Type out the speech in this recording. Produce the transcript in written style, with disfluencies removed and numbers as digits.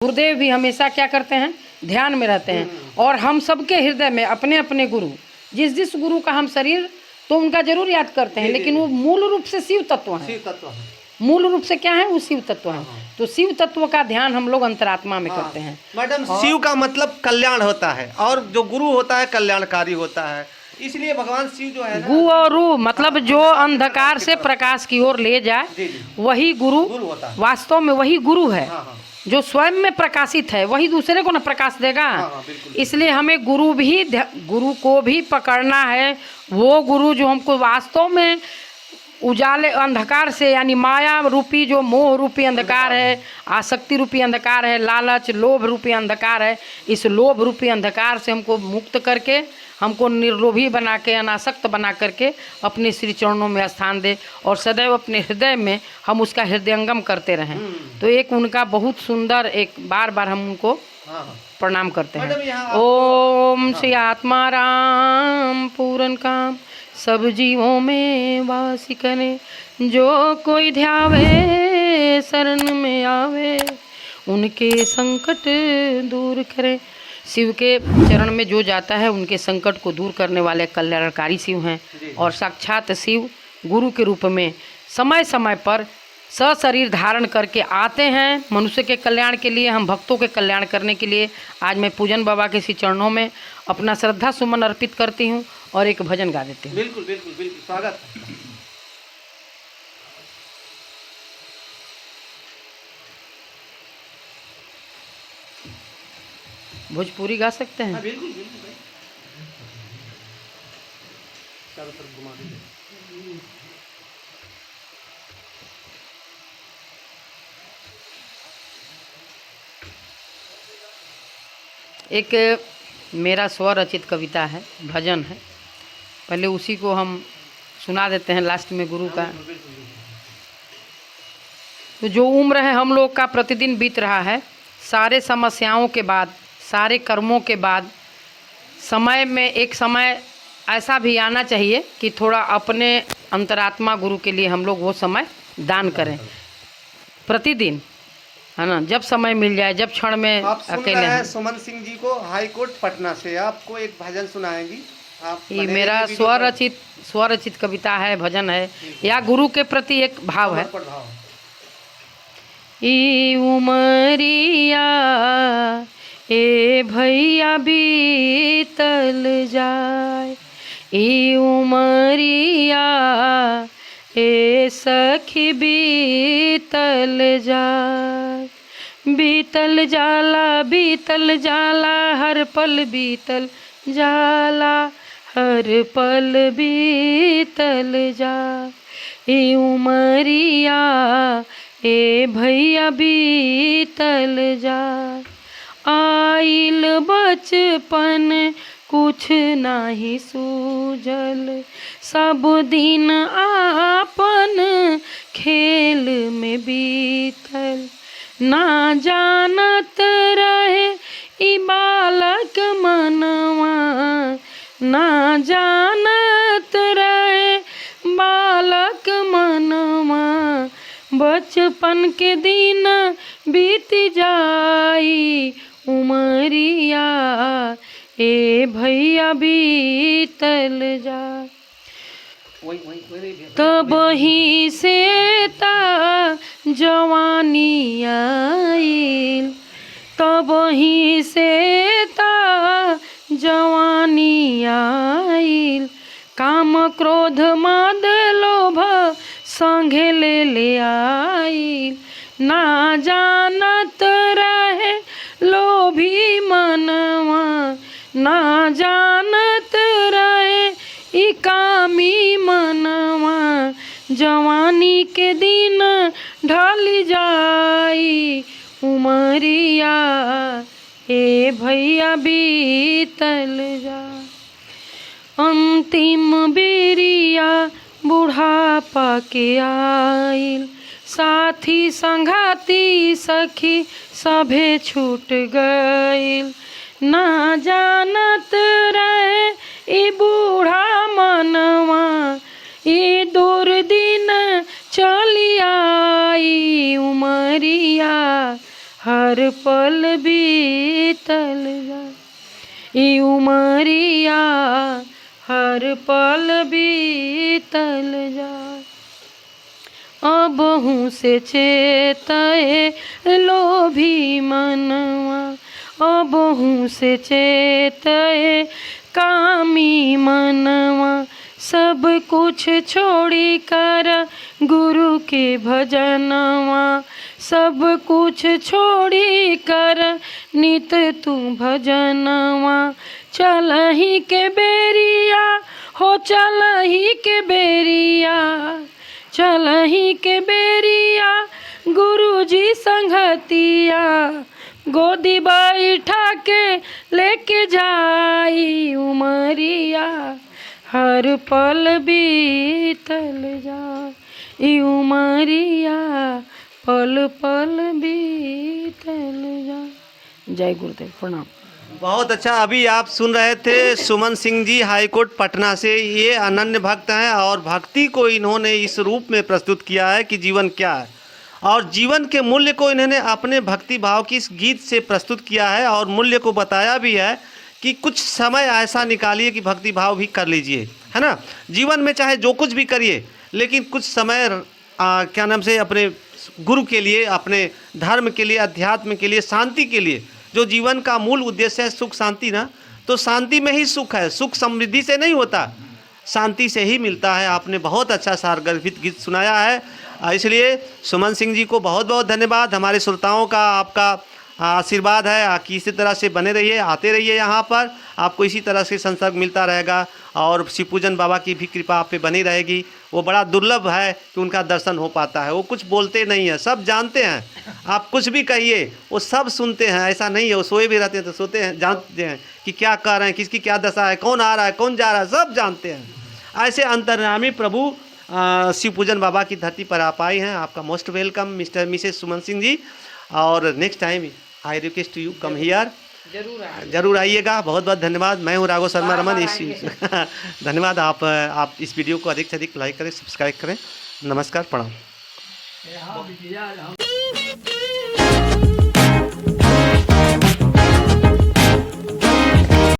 गुरुदेव भी हमेशा क्या करते हैं, ध्यान में रहते हैं। और हम सबके हृदय में अपने अपने गुरु, जिस जिस गुरु का हम शरीर तो उनका जरूर याद करते हैं, लेकिन वो मूल रूप से शिव तत्व है। मूल रूप से क्या है, वो शिव तत्व है। तो शिव तत्व का ध्यान हम लोग अंतरात्मा में करते हैं। मैडम, शिव का मतलब कल्याण होता है और जो गुरु होता है कल्याणकारी होता है, इसलिए भगवान शिव जो है गु और रू मतलब जो अंधकार से प्रकाश की ओर ले जाए वही गुरु होता है। वास्तव में वही गुरु है। जो स्वयं में प्रकाशित है वही दूसरे को न प्रकाश देगा। इसलिए हमें गुरु को भी पकड़ना है। वो गुरु जो हमको वास्तव में उजाले अंधकार से, यानी माया रूपी जो मोह रूपी अंधकार है, आसक्ति रूपी अंधकार है, लालच लोभ रूपी अंधकार है, इस लोभ रूपी अंधकार से हमको मुक्त करके, हमको निर्लोभी बना के, अनासक्त बना करके अपने श्री चरणों में स्थान दे और सदैव अपने हृदय में हम उसका हृदयंगम करते रहें। तो एक उनका बहुत सुंदर, एक बार बार हम उनको प्रणाम करते हैं। ओम श्री आत्मा राम पूरन काम सब जीवों में वासी करे, जो कोई ध्यावे शरण में आवे, उनके संकट दूर करे। शिव के चरण में जो जाता है उनके संकट को दूर करने वाले कल्याणकारी शिव हैं। और साक्षात शिव गुरु के रूप में समय समय पर सशरीर धारण करके आते हैं मनुष्य के कल्याण के लिए, हम भक्तों के कल्याण करने के लिए। आज मैं पूजन बाबा के श्री चरणों में अपना श्रद्धा सुमन अर्पित करती हूँ और एक भजन गा देती हूँ। बिल्कुल बिल्कुल बिल्कुल, स्वागत। भोजपुरी गा सकते हैं? बिल्कुल बिल्कुल भाई, चारों तरफ घुमा दीजिए। एक मेरा स्वरचित कविता है, भजन है, पहले उसी को हम सुना देते हैं लास्ट में गुरु का। तो जो उम्र है हम लोग का प्रतिदिन बीत रहा है, सारे समस्याओं के बाद, सारे कर्मों के बाद समय में एक समय ऐसा भी आना चाहिए कि थोड़ा अपने अंतरात्मा गुरु के लिए हम लोग वो समय दान करें प्रतिदिन, है ना। जब समय मिल जाए, जब क्षण में अकेले हैं। सुमन सिंह जी को हाई कोर्ट पटना से आपको एक भजन सुनाएंगी। ये मेरा स्वरचित कविता है, भजन है, या गुरु के प्रति एक भाव है। ई उमरिया ए भैया बीतल जाए, ई उमरिया ए सखी बीतल जाए, बीतल जाला हर पल बीतल जाला, हर पल बीतल जाए, ई उमरिया ए भैया बीतल जाए। आइल बचपन कुछ नाही सूझल, सब दिन आपन खेल में बीतल, ना जानत रहे ई बालक मनवा, ना जानत रहे बालक मनवा, बचपन के दिन बीत जाई, उमरिया ए भैया बीतल जा। तब ही से ता जवानी आइल, तब ही से ता जवानी आइल, काम क्रोध मद लोभ संगे ले आइल, ना जानत रहे लोभी मनवा, ना जानत रहे ई कामी मनवा, जवानी के दिन ढल जाई, उमरिया ए भैया बीतल जा। अंतिम बेरिया बुढ़ापा के आइल, साथी संघाती सखी सभे छूट गइल, ना जानत रहे ई बूढ़ा मनवा, ई दूर दिन चली आई, उमरिया हर पल बीतल जाए, ई उमरिया हर पल बीतल जाए। अबहू से चेतए लोभी मनवा, अबहू से चेतए कामी मनवा, सब कुछ छोड़ी कर गुरु के भजनवा, सब कुछ छोड़ी कर नित तू भजनवा। चलही के बेरिया हो चलही के बेरिया, चलही के बेरिया गुरुजी संगतिया, गोदी बैठा के लेके जाई उमरिया हर पल बीतल जाए, उमरिया पल पल बीतल जाए। जय गुरुदेव, प्रणाम। बहुत अच्छा। अभी आप सुन रहे थे सुमन सिंह जी, हाईकोर्ट पटना से। ये अनन्य भक्त हैं और भक्ति को इन्होंने इस रूप में प्रस्तुत किया है कि जीवन क्या है, और जीवन के मूल्य को इन्होंने अपने भक्ति भाव की इस गीत से प्रस्तुत किया है, और मूल्य को बताया भी है कि कुछ समय ऐसा निकालिए कि भक्ति भाव भी कर लीजिए, है ना। जीवन में चाहे जो कुछ भी करिए, लेकिन कुछ समय क्या नाम से अपने गुरु के लिए, अपने धर्म के लिए, अध्यात्म के लिए, शांति के लिए, जो जीवन का मूल उद्देश्य है सुख शांति ना, तो शांति में ही सुख है। सुख समृद्धि से नहीं होता, शांति से ही मिलता है। आपने बहुत अच्छा सारगर्भित गीत सुनाया है, इसलिए सुमन सिंह जी को बहुत बहुत धन्यवाद। हमारे श्रोताओं का आपका आशीर्वाद है कि इसी तरह से बने रहिए, आते रहिए यहाँ पर, आपको इसी तरह से संसर्ग मिलता रहेगा, और शिव पूजन बाबा की भी कृपा आप पे बनी रहेगी। वो बड़ा दुर्लभ है कि उनका दर्शन हो पाता है। वो कुछ बोलते नहीं हैं, सब जानते हैं। आप कुछ भी कहिए वो सब सुनते हैं, ऐसा नहीं है वो सोए भी रहते हैं तो सोते हैं, जानते हैं कि क्या कर रहे हैं, किसकी क्या दशा है, कौन आ रहा है, कौन जा रहा है, सब जानते हैं। ऐसे अंतर्यामी प्रभु शिव पूजन बाबा की धरती पर आप आए हैं। आपका मोस्ट वेलकम मिस्टर मिसेस सुमन सिंह जी, और next time I request you come here, जरूर आइएगा। बहुत बहुत धन्यवाद। मैं हूँ राघव शर्मा रमन। इस धन्यवाद। आप इस वीडियो को अधिक से अधिक लाइक करें, सब्सक्राइब करें। नमस्कार, प्रणाम।